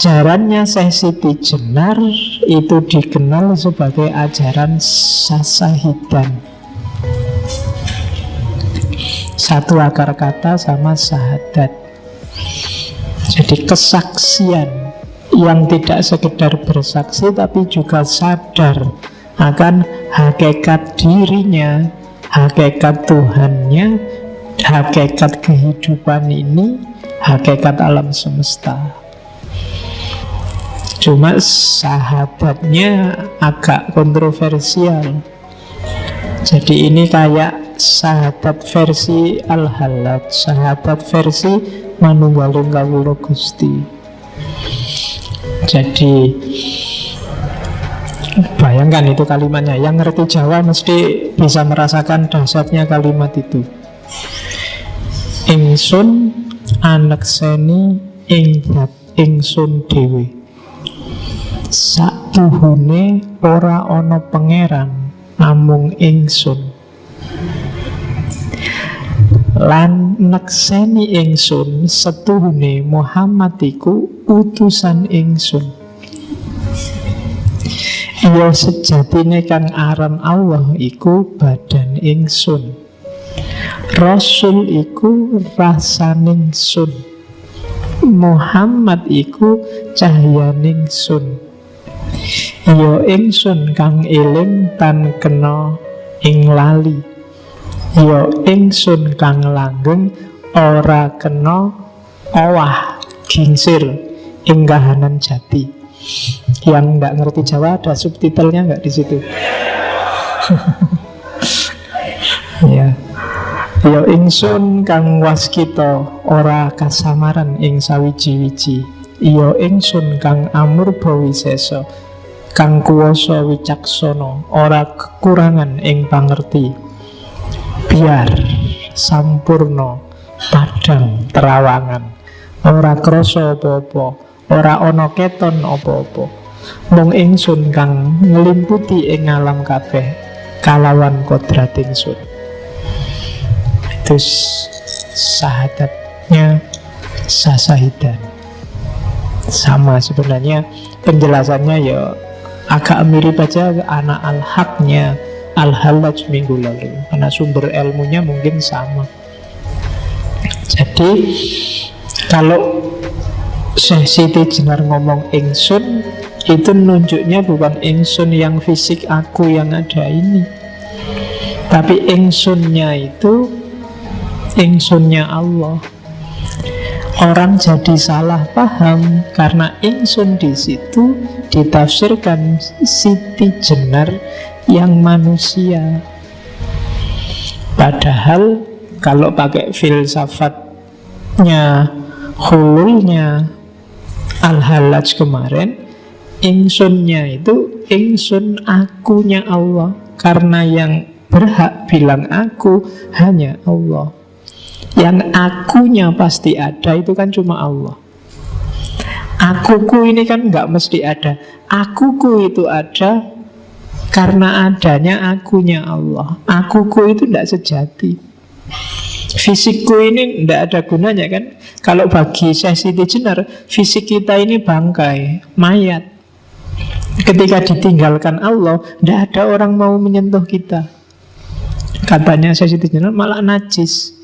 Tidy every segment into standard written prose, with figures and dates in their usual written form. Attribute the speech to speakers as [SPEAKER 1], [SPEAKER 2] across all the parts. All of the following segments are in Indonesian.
[SPEAKER 1] Ajarannya Syekh Siti Jenar itu dikenal sebagai ajaran Sasahidan. Satu akar kata sama syahadat. Jadi kesaksian yang tidak sekedar bersaksi tapi juga sadar akan hakikat dirinya, hakikat Tuhannya, hakikat kehidupan ini, hakikat alam semesta. Cuma syahadatnya agak kontroversial. Jadi ini kayak syahadat versi Al-Halaj, syahadat versi Manunggaling Kawula Gusti. Jadi bayangkan itu kalimatnya. Yang ngerti Jawa mesti bisa merasakan dahsyatnya kalimat itu. Ingsun anekseni ing zat ingsun dhewe. Saktuhune ora ana pangeran namung ingsun. Lan nekseni ingsun setuhune Muhammad iku utusan ingsun. Iya sejatine kang aran Allah iku badan ingsun. Rasul iku rasaning sun. Muhammad iku cahyaning sun. Ya ingsun kang eling tan kena ing lali. Ya ingsun kang langgeng ora kena owah gingsir ing kahanan jati. Yang nggak ngerti Jawa ada subtitlenya nggak di situ? Ya. Ya ingsun kang waskita ora kasamaran ing sawiji-wiji. Ya ingsun kang amurba wisesa kang kuwasa wicaksana ora kekurangan ing pangerti. Biar sampurna padang terawangan ora krasa apa-apa, ora ana keton apa-apa. Mung ingsun kang nglimputi ing alam kabeh kalawan kodrat ingsun. Itu syahadatnya Sasahidan. Sama sebenarnya penjelasannya ya agak mirip aja anak Al-Haqnya Al-Halaj minggu lalu, karena sumber ilmunya mungkin sama. Jadi kalau Syekh Siti Jenar ngomong ingsun, itu nunjuknya bukan ingsun yang fisik aku yang ada ini, tapi ingsunnya itu ingsunnya Allah. Orang jadi salah paham karena ingsun di situ ditafsirkan Siti Jenar yang manusia. Padahal kalau pakai filsafatnya hululnya Al-Halaj kemarin, ingsunnya itu ingsun akunya Allah. Karena yang berhak bilang aku hanya Allah. Yang akunya pasti ada itu kan cuma Allah. Akuku ini kan nggak mesti ada. Akuku itu ada karena adanya akunya Allah. Akuku itu tidak sejati. Fisikku ini tidak ada gunanya kan. Kalau bagi Syekh Siti Jenar, fisik kita ini bangkai, mayat. Ketika ditinggalkan Allah, tidak ada orang mau menyentuh kita. Katanya Syekh Siti Jenar malah najis.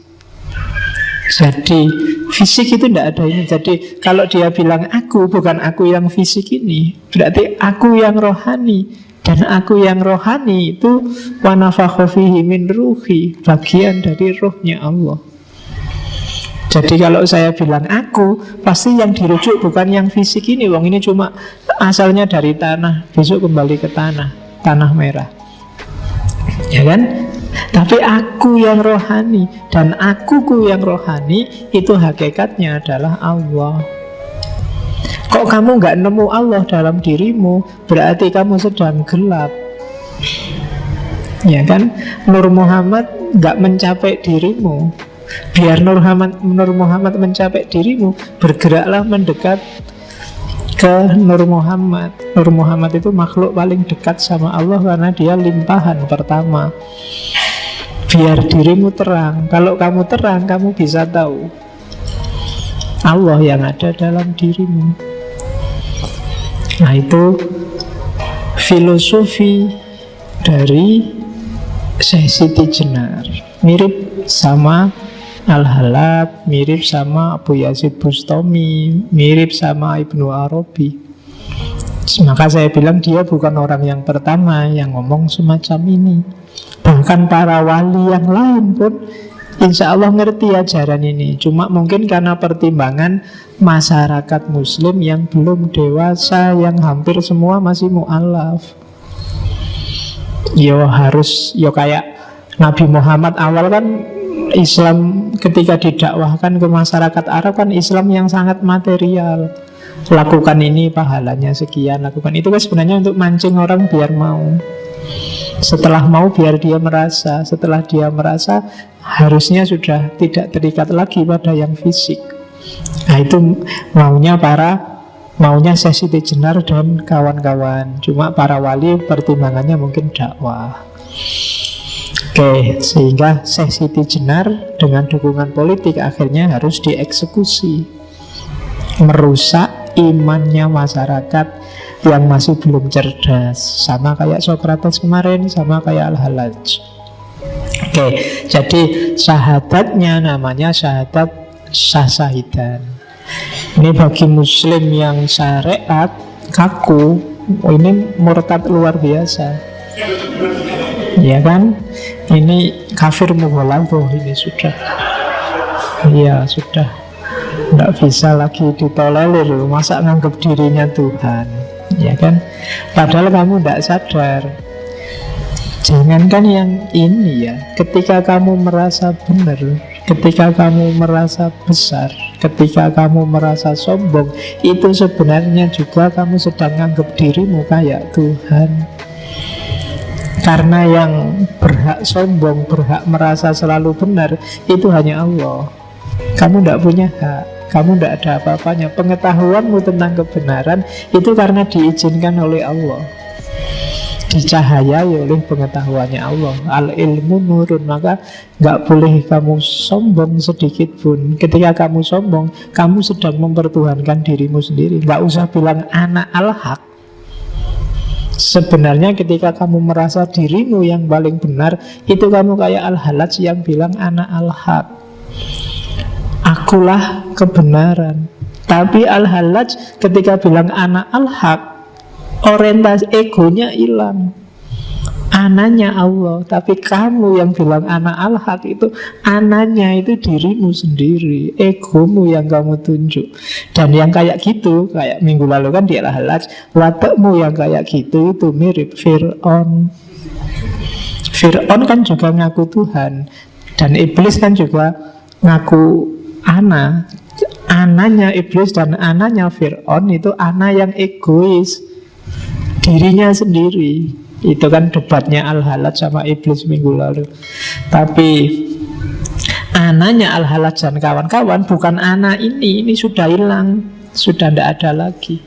[SPEAKER 1] Jadi fisik itu tidak ada ini. Jadi kalau dia bilang aku, bukan aku yang fisik ini, berarti aku yang rohani. Dan aku yang rohani itu wa nafakha fihi min ruhi, bagian dari rohnya Allah. Jadi kalau saya bilang aku, pasti yang dirujuk bukan yang fisik ini. Wong ini cuma asalnya dari tanah, besok kembali ke tanah, tanah merah. Ya kan? Tapi aku yang rohani, dan akuku yang rohani itu hakikatnya adalah Allah. Kok kamu nggak nemu Allah dalam dirimu, berarti kamu sedang gelap. Ya kan? Nur Muhammad nggak mencapai dirimu. Biar Nur Muhammad mencapai dirimu, bergeraklah mendekat ke Nur Muhammad. Nur Muhammad itu makhluk paling dekat sama Allah karena dia limpahan pertama. Biar dirimu terang. Kalau kamu terang, kamu bisa tahu Allah yang ada dalam dirimu. Nah itu filosofi dari Syekh Siti Jenar. Mirip sama Al-Halab, mirip sama Abu Yazid Bustami, mirip sama Ibnu Arabi. Maka saya bilang dia bukan orang yang pertama yang ngomong semacam ini. Bahkan para wali yang lain pun insya Allah ngerti ajaran ini. Cuma mungkin karena pertimbangan masyarakat muslim yang belum dewasa, yang hampir semua masih mu'alaf. Yo harus, yo kayak Nabi Muhammad awal kan Islam ketika didakwahkan ke masyarakat Arab kan Islam yang sangat material. Lakukan ini pahalanya sekian, lakukan itu kan sebenarnya untuk mancing orang biar mau. Setelah mau biar dia merasa. Setelah dia merasa harusnya sudah tidak terikat lagi pada yang fisik. Nah itu maunya Syekh Siti Jenar dan kawan-kawan. Cuma para wali pertimbangannya mungkin dakwah. Oke, sehingga Syekh Siti Jenar dengan dukungan politik akhirnya harus dieksekusi, merusak imannya masyarakat yang masih belum cerdas. Sama kayak Sokrates kemarin, sama kayak Al-Halaj. Oke, jadi syahadatnya namanya syahadat syahsahidan. Ini bagi muslim yang syariat kaku, ini murtad luar biasa. Ya kan? Ini kafir mughalladh, ini sudah. Iya, sudah. Tidak bisa lagi ditolerir. Masa nganggap dirinya Tuhan, ya kan? Padahal kamu tidak sadar. Jangankan yang ini ya, ketika kamu merasa benar, ketika kamu merasa besar, ketika kamu merasa sombong, itu sebenarnya juga kamu sedang nganggap dirimu kayak Tuhan. Karena yang berhak sombong, berhak merasa selalu benar, itu hanya Allah. Kamu tidak punya hak, kamu tidak ada apa-apanya. Pengetahuanmu tentang kebenaran itu karena diizinkan oleh Allah, dicahayai oleh pengetahuannya Allah. Al-ilmu nurun. Maka nggak boleh kamu sombong sedikit pun. Ketika kamu sombong, kamu sedang mempertuhankan dirimu sendiri. Nggak usah bilang anak al-haq. Sebenarnya ketika kamu merasa dirimu yang paling benar, itu kamu kayak Al-Halaj yang bilang anak al-haq, akulah kebenaran. Tapi Al-Halaj ketika bilang anak al-haq, orientasi egonya hilang. Ananya Allah. Tapi kamu yang bilang anak al-haq itu, ananya itu dirimu sendiri, egomu yang kamu tunjuk. Dan yang kayak gitu, kayak minggu lalu kan di Al-Halaj, watakmu yang kayak gitu itu mirip Fir'aun. Fir'aun kan juga ngaku Tuhan, dan iblis kan juga ngaku ana. Ananya iblis dan ananya Fir'aun itu ana yang egois, dirinya sendiri. Itu kan debatnya Al-Halaj sama iblis minggu lalu. Tapi ananya Al-Halaj dan kawan-kawan bukan ana ini sudah hilang, sudah tidak ada lagi.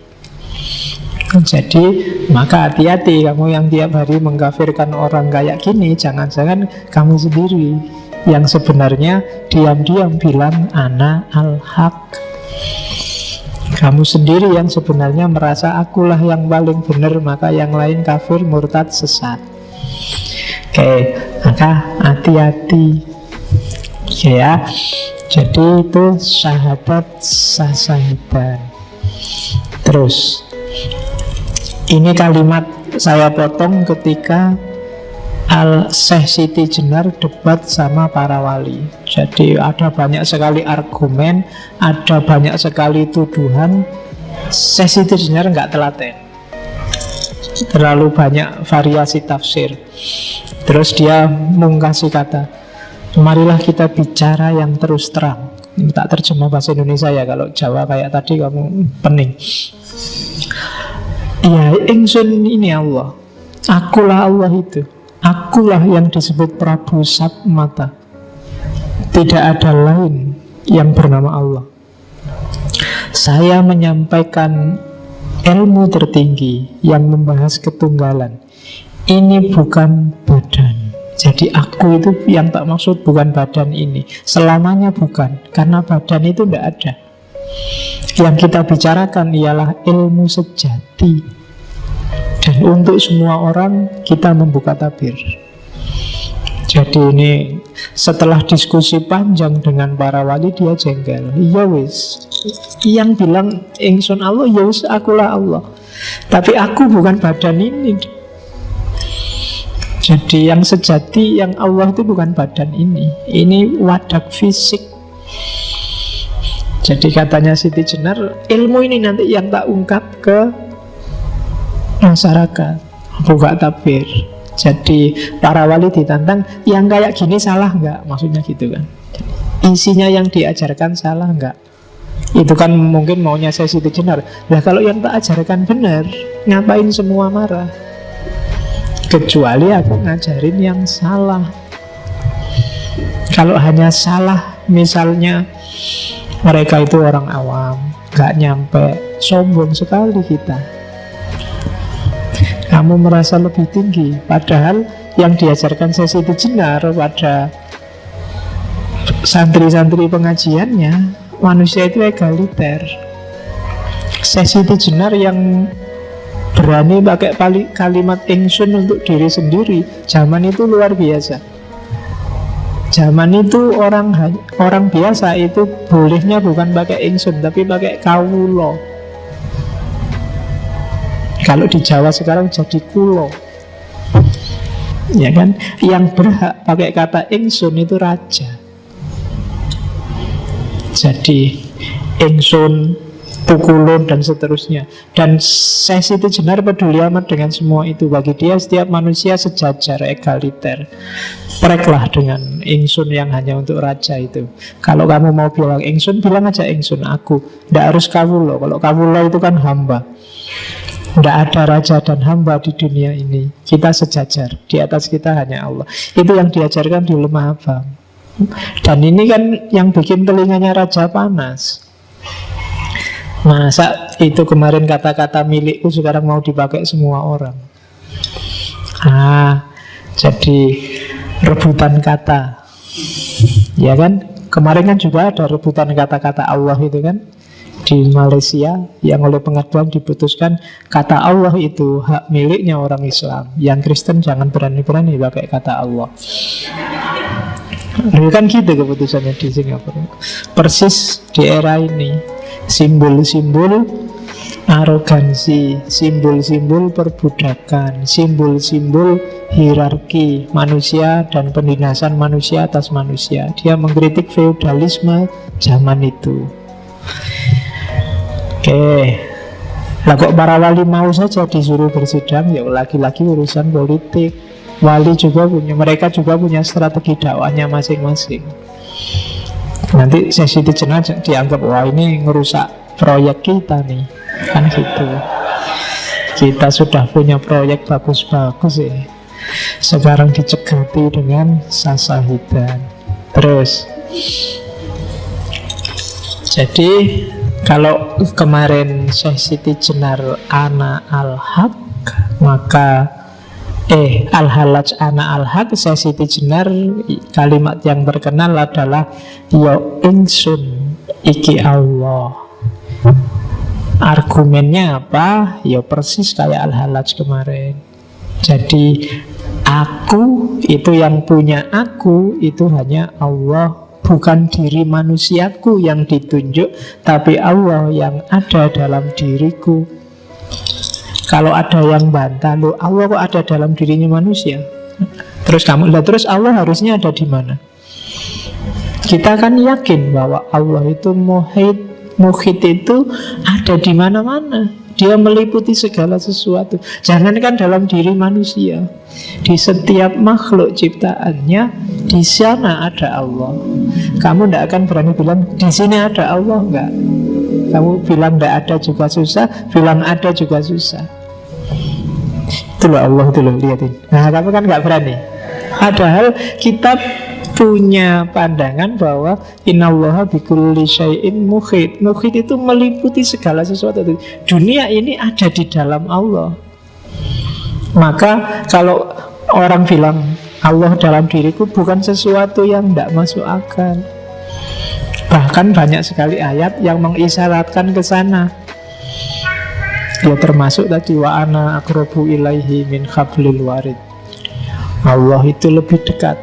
[SPEAKER 1] Jadi maka hati-hati kamu yang tiap hari mengkafirkan orang kayak gini. Jangan-jangan kamu sendiri yang sebenarnya diam-diam bilang ana al-haq. Kamu sendiri yang sebenarnya merasa akulah yang paling benar, maka yang lain kafir, murtad, sesat. Oke, maka hati-hati ya. Jadi itu syahadat syahsahidan. Terus ini kalimat saya potong ketika Syekh Siti Jenar debat sama para wali. Jadi ada banyak sekali argumen, ada banyak sekali tuduhan. Syekh Siti Jenar nggak telaten, terlalu banyak variasi tafsir. Terus dia mengkasih kata, marilah kita bicara yang terus terang. Ini tak terjemah bahasa Indonesia ya, kalau Jawa kayak tadi kamu pening. Ya, ingsun ini Allah, akulah Allah itu. Akulah yang disebut Prabu Satmata. Tidak ada lain yang bernama Allah. Saya menyampaikan ilmu tertinggi yang membahas ketunggalan. Ini bukan badan. Jadi aku itu yang tak maksud bukan badan ini. Selamanya bukan. Karena badan itu tidak ada. Yang kita bicarakan ialah ilmu sejati. Dan untuk semua orang kita membuka tabir. Jadi ini setelah diskusi panjang dengan para wali, dia jengkel. Ya wis, yang bilang ingsun Allah, ya wis akulah Allah. Tapi aku bukan badan ini. Jadi yang sejati, yang Allah itu bukan badan ini. Ini wadak fisik. Jadi katanya Siti Jenar, ilmu ini nanti yang tak ungkap ke masyarakat, buka tabir. Jadi para wali ditantang, yang kayak gini salah nggak? Maksudnya gitu kan. Isinya yang diajarkan salah nggak? Itu kan mungkin maunya saya Siti Jenar. Nah kalau yang tak ajarkan benar, ngapain semua marah? Kecuali aku ngajarin yang salah. Kalau hanya salah, misalnya mereka itu orang awam, nggak nyampe, sombong sekali kita. Kamu merasa lebih tinggi, padahal yang diajarkan saya Siti Jenar pada santri-santri pengajiannya, manusia itu egaliter. Saya Siti Jenar yang berani pakai kalimat ingsun untuk diri sendiri, zaman itu luar biasa. Zaman itu orang biasa itu bolehnya bukan pakai ingsun, tapi pakai kawulo. Kalau di Jawa sekarang jadi kulo, ya kan? Yang berhak pakai kata ingsun itu raja. Jadi ingsun, pukulun dan seterusnya. Dan saya Siti Jenar peduli amat dengan semua itu. Bagi dia setiap manusia sejajar, egaliter. Preklah dengan ingsun yang hanya untuk raja itu. Kalau kamu mau bilang ingsun, bilang aja ingsun aku. Tidak harus kawulo. Kalau kawulo itu kan hamba. Tidak ada raja dan hamba di dunia ini. Kita sejajar. Di atas kita hanya Allah. Itu yang diajarkan di Lemah Abang. Dan ini kan yang bikin telinganya raja panas. Masa itu kemarin kata-kata milikku sekarang mau dipakai semua orang. Jadi rebutan kata. Ya kan? Kemarin kan juga ada rebutan kata-kata Allah itu kan, di Malaysia, yang oleh pengadilan diputuskan kata Allah itu hak miliknya orang Islam. Yang Kristen jangan berani-berani pakai kata Allah. Kan gitu keputusannya di Singapura. Persis di era ini, simbol-simbol arogansi, simbol-simbol perbudakan, simbol-simbol hierarki manusia dan penindasan manusia atas manusia. Dia mengkritik feodalisme zaman itu. Oke, lah kok para wali mau saja disuruh bersidang? Ya lagi-lagi urusan politik. Wali juga punya, mereka juga punya strategi dakwahnya masing-masing. Nanti sesi Jenar dianggap wah ini ngerusak proyek kita nih, kan gitu. Kita sudah punya proyek bagus-bagus ya, sekarang dicegati dengan sasahidan. Terus, jadi kalau kemarin Syekh Siti Jenar ana al-haq, maka al-halaj ana al-haq, Syekh Siti Jenar kalimat yang terkenal adalah ya ingsun iki Allah. Argumennya apa? Ya persis kayak al-halaj kemarin. Jadi aku itu, yang punya aku itu hanya Allah. Bukan diri manusiaku yang ditunjuk, tapi Allah yang ada dalam diriku. Kalau ada yang bantah, loh Allah kok ada dalam dirinya manusia? Terus terus Allah harusnya ada di mana? Kita kan yakin bahwa Allah itu muhit itu ada di mana-mana. Dia meliputi segala sesuatu. Jangankan dalam diri manusia, di setiap makhluk ciptaannya, di sana ada Allah. Kamu tidak akan berani bilang di sini ada Allah, enggak. Kamu bilang tidak ada juga susah, bilang ada juga susah. Itu loh Allah, itu loh, lihatin. Nah kamu kan nggak berani. Padahal kita punya pandangan bahwa innallaha bikulli syai'in muhit. Muhit itu meliputi segala sesuatu. Dunia ini ada di dalam Allah. Maka kalau orang bilang Allah dalam diriku, bukan sesuatu yang tidak masuk akal. Bahkan banyak sekali ayat yang mengisyaratkan ke sana. Ya termasuk tadi wa ana aqrabu ilaihi min hablil warid. Allah itu lebih dekat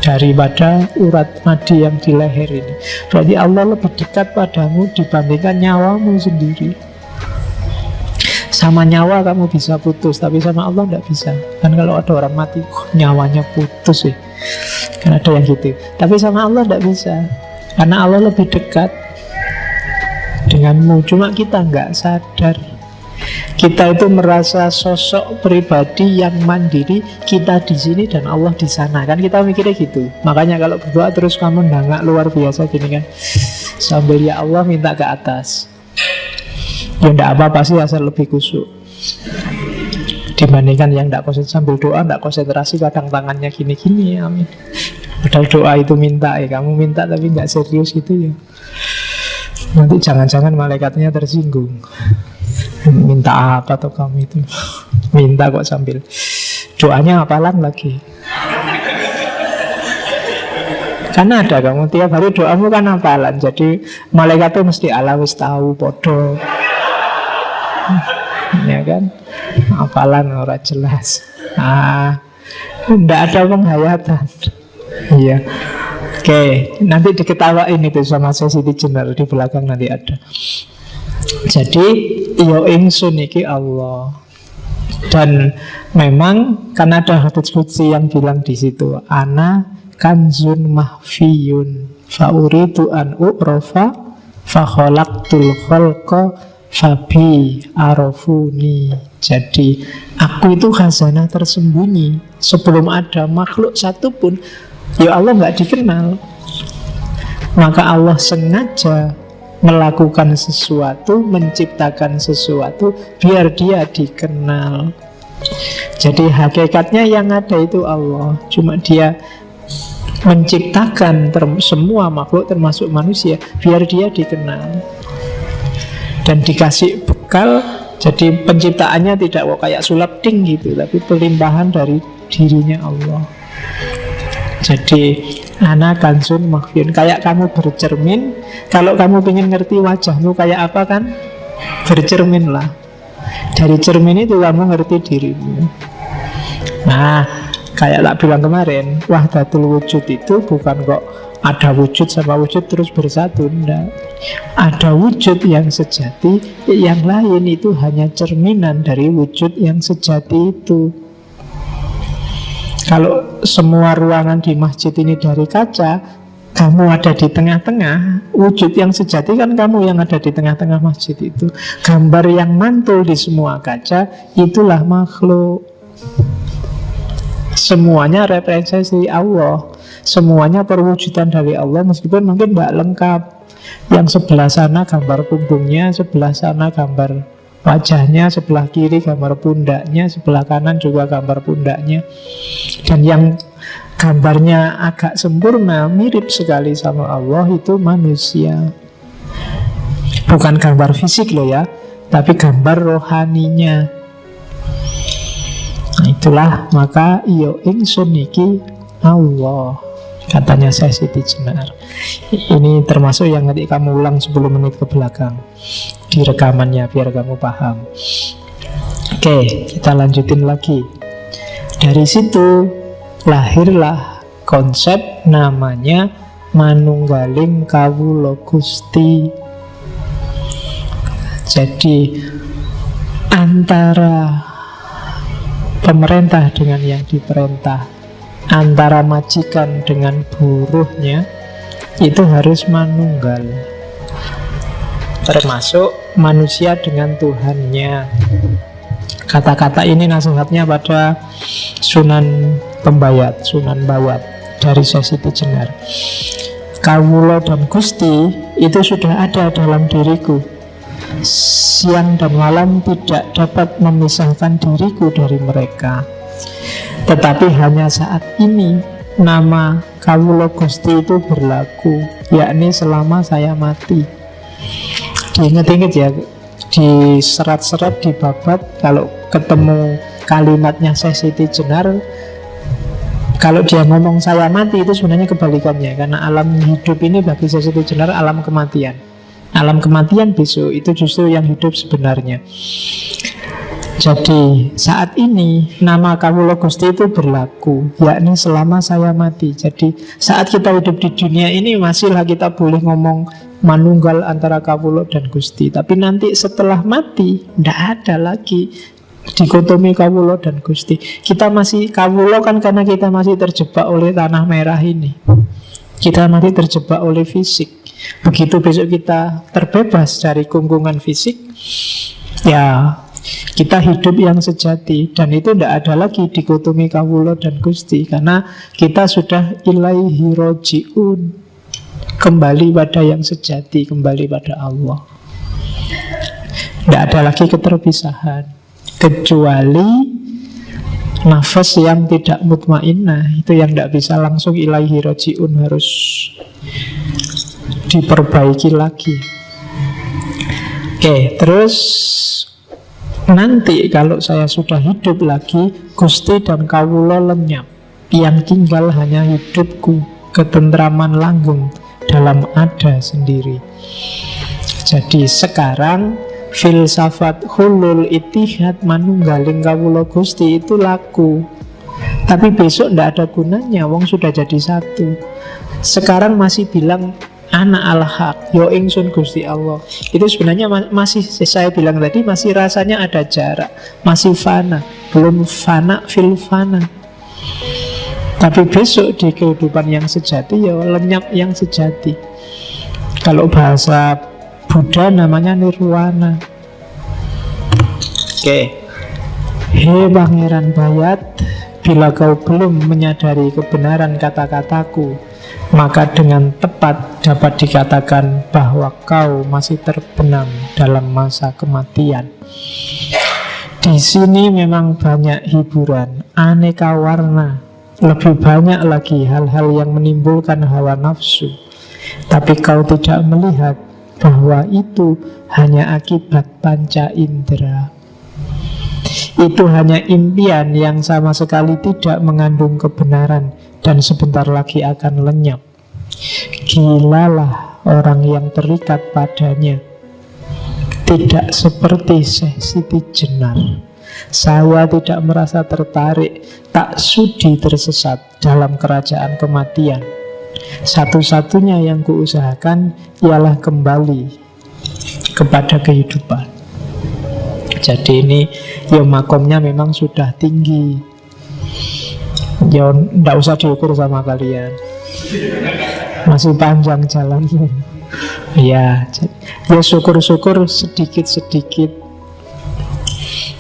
[SPEAKER 1] daripada urat nadi yang di leher ini. Berarti Allah lebih dekat padamu dibandingkan nyawamu sendiri. Sama nyawa kamu bisa putus, tapi sama Allah tidak bisa. Kan kalau ada orang mati, nyawanya putus sih. Kan ada yang gitu. Tapi sama Allah tidak bisa, karena Allah lebih dekat denganmu. Cuma kita nggak sadar. Kita itu merasa sosok pribadi yang mandiri, kita di sini dan Allah di sana. Kan kita mikirnya gitu. Makanya kalau berdoa terus kamu nggak luar biasa gini kan, sambil ya Allah minta ke atas. Ya enggak apa-apa sih, asal lebih khusyuk. Dibandingkan yang enggak konsentrasi, sambil doa enggak konsentrasi, kadang tangannya gini-gini, amin. Padahal doa itu minta, kamu minta tapi enggak serius itu ya. Nanti jangan-jangan malaikatnya tersinggung. Minta apa tuh kamu itu? Minta kok sambil doanya hafalan lagi. Karena ada kamu tiap hari doamu kan hafalan, jadi malaikat tuh mesti ala wis tahu podo. Ya kan, hafalan ora jelas. Nggak ada penghayatan. Iya. Oke, nanti diketawain itu sama Siti Jenar di belakang nanti ada. Jadi yo ingsun iki Allah. Dan memang kan ada hadits qudsi yang bilang di situ, ana kanzun mahfiyun fa uridu an u'rafa fa khalaqtul khalqa fabi arafuni. Jadi aku itu khazanah tersembunyi. Sebelum ada makhluk satupun, ya Allah nggak dikenal. Maka Allah sengaja melakukan sesuatu, menciptakan sesuatu biar dia dikenal. Jadi hakikatnya yang ada itu Allah. Cuma dia menciptakan semua makhluk termasuk manusia biar dia dikenal dan dikasih bekal. Jadi penciptaannya tidak kok kayak sulap ding gitu, tapi pelimpahan dari dirinya Allah. Jadi ana kanzun makhfiyun, kayak kamu bercermin. Kalau kamu ingin ngerti wajahmu kayak apa kan, bercermin lah. Dari cermin itu kamu ngerti dirimu. Nah, kayak tak bilang kemarin, wahdatul wujud itu bukan kok ada wujud sama wujud terus bersatu. Enggak. Ada wujud yang sejati, yang lain itu hanya cerminan dari wujud yang sejati itu. Kalau semua ruangan di masjid ini dari kaca, kamu ada di tengah-tengah, wujud yang sejati kan kamu yang ada di tengah-tengah masjid itu. Gambar yang mantul di semua kaca, itulah makhluk. Semuanya representasi Allah, semuanya perwujudan dari Allah, meskipun mungkin tidak lengkap. Yang sebelah sana gambar punggungnya, sebelah sana gambar wajahnya, sebelah kiri gambar pundaknya, sebelah kanan juga gambar pundaknya. Dan yang gambarnya agak sempurna, mirip sekali sama Allah, itu manusia. Bukan gambar fisik loh ya, tapi gambar rohaninya. Nah itulah, maka iyo ingsun niki Allah, katanya Siti Jenar. Ini termasuk yang nanti kamu ulang 10 menit ke belakang di rekamannya biar kamu paham. Oke, kita lanjutin lagi. Dari situ lahirlah konsep namanya manunggaling kawula Gusti. Jadi antara pemerintah dengan yang diperintah, antara majikan dengan buruhnya, itu harus manunggal. Termasuk manusia dengan Tuhannya. Kata-kata ini nasihatnya pada Sunan Pembayat, Sunan Bawat dari Siti Jenar. Kawula dan Gusti itu sudah ada dalam diriku. Siang dan malam tidak dapat memisahkan diriku dari mereka. Tetapi hanya saat ini nama Kawula Gusti itu berlaku, yakni selama saya mati. Diingat-ingat ya, di serat-serat, di babat, kalau ketemu kalimatnya Siti Jenar, Kalau dia ngomong saya mati, itu sebenarnya kebalikannya. Karena alam hidup ini bagi Sesi Jenar alam kematian. Alam kematian besok itu justru yang hidup sebenarnya. Jadi saat ini nama Kawula Gusti itu berlaku, yakni selama saya mati. Jadi saat kita hidup di dunia ini masihlah kita boleh ngomong manunggal antara Kawula dan Gusti. Tapi nanti setelah mati tidak ada lagi dikotomi Kawula dan Gusti. Kita masih Kawula kan karena kita masih terjebak oleh tanah merah ini. Kita masih terjebak oleh fisik. Begitu besok kita terbebas dari kungkungan fisik, ya kita hidup yang sejati. Dan itu tidak ada lagi dikotomi Kawula dan Gusti, karena kita sudah ilaihi roji'un, kembali pada yang sejati, kembali pada Allah. Tidak ada lagi keterpisahan, kecuali nafas yang tidak mutmainnah, itu yang tidak bisa langsung ilaihi roji'un, harus diperbaiki lagi. Oke, terus nanti kalau saya sudah hidup lagi, Gusti dan Kawula lenyap. Yang tinggal hanya hidupku, ketentraman langgeng dalam ada sendiri. Jadi sekarang filsafat hulul itihad manunggaling Kawula Gusti itu laku. Tapi besok tidak ada gunanya, wong sudah jadi satu. Sekarang masih bilang Ana al-haq, yo ingsun Gusti Allah. Itu sebenarnya masih, saya bilang tadi, masih rasanya ada jarak, masih fana, belum fana fil fana. Tapi besok di kehidupan yang sejati, ya lenyap yang sejati. Kalau bahasa Buddha namanya nirwana. Oke. Hei Pangeran Bayat, bila kau belum menyadari kebenaran kata-kataku, maka dengan tepat dapat dikatakan bahwa kau masih terbenam dalam masa kematian. Di sini memang banyak hiburan, aneka warna, lebih banyak lagi hal-hal yang menimbulkan hawa nafsu. Tapi kau tidak melihat bahwa itu hanya akibat panca indera. Itu hanya impian yang sama sekali tidak mengandung kebenaran dan sebentar lagi akan lenyap. Gilalah orang yang terikat padanya. Tidak seperti Syekh Siti Jenar. Saya tidak merasa tertarik, tak sudi tersesat dalam kerajaan kematian. Satu-satunya yang kuusahakan ialah kembali kepada kehidupan. Jadi ini ya makomnya memang sudah tinggi. Ya tidak usah diukur sama kalian, masih panjang jalannya. Ya syukur-syukur sedikit-sedikit.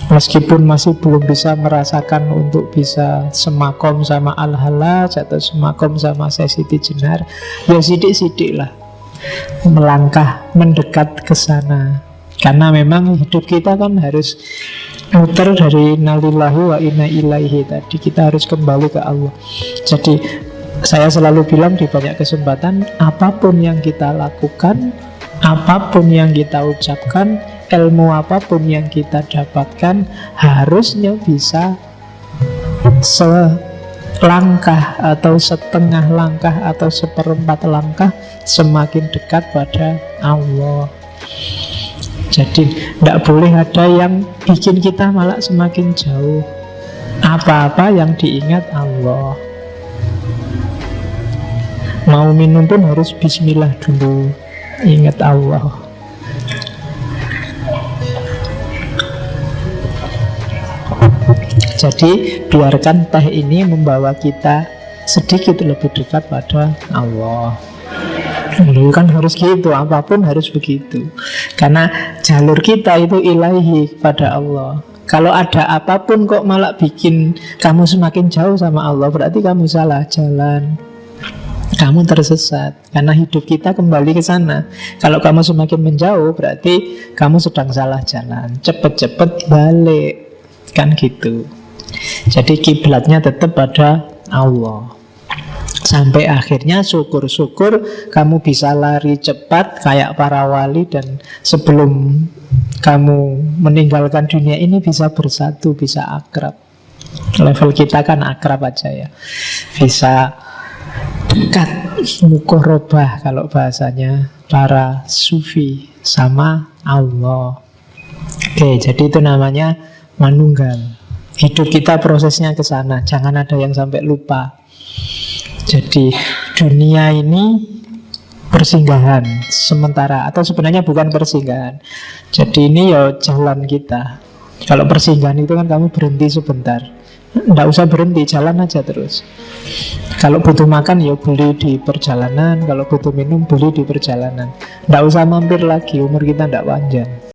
[SPEAKER 1] Meskipun masih belum bisa merasakan untuk bisa semakom sama Al-Halaj atau semakom sama Syekh Siti Jenar, ya sidik-sidik lah melangkah mendekat ke sana. Karena memang hidup kita kan harus muter dari nalillahi wa inna ilaihi tadi. Kita harus kembali ke Allah. Jadi saya selalu bilang di banyak kesempatan, apapun yang kita lakukan, apapun yang kita ucapkan, ilmu apapun yang kita dapatkan, harusnya bisa selangkah atau setengah langkah atau seperempat langkah semakin dekat pada Allah. Jadi tidak boleh ada yang bikin kita malah semakin jauh. Apa-apa yang diingat Allah. Mau minum pun harus bismillah dulu, ingat Allah. Jadi biarkan teh ini membawa kita sedikit lebih dekat pada Allah. Dulu kan harus gitu, apapun harus begitu. Karena jalur kita itu ilahi pada Allah. Kalau ada apapun kok malah bikin kamu semakin jauh sama Allah, berarti kamu salah jalan, kamu tersesat. Karena hidup kita kembali ke sana. Kalau kamu semakin menjauh, berarti kamu sedang salah jalan. Cepet-cepet balik, kan gitu. Jadi kiblatnya tetap pada Allah. Sampai akhirnya syukur-syukur kamu bisa lari cepat kayak para wali, dan sebelum kamu meninggalkan dunia ini bisa bersatu, bisa akrab. Level kita kan akrab aja ya, bisa dekat, mukorobah kalau bahasanya para sufi sama Allah. Oke, jadi itu namanya manunggal. Hidup kita prosesnya ke sana, jangan ada yang sampai lupa. Jadi dunia ini persinggahan sementara, atau sebenarnya bukan persinggahan. Jadi ini ya jalan kita. Kalau persinggahan itu kan kamu berhenti sebentar, nggak usah berhenti, jalan aja terus. Kalau butuh makan ya beli di perjalanan, kalau butuh minum beli di perjalanan. Nggak usah mampir lagi, umur kita nggak panjang.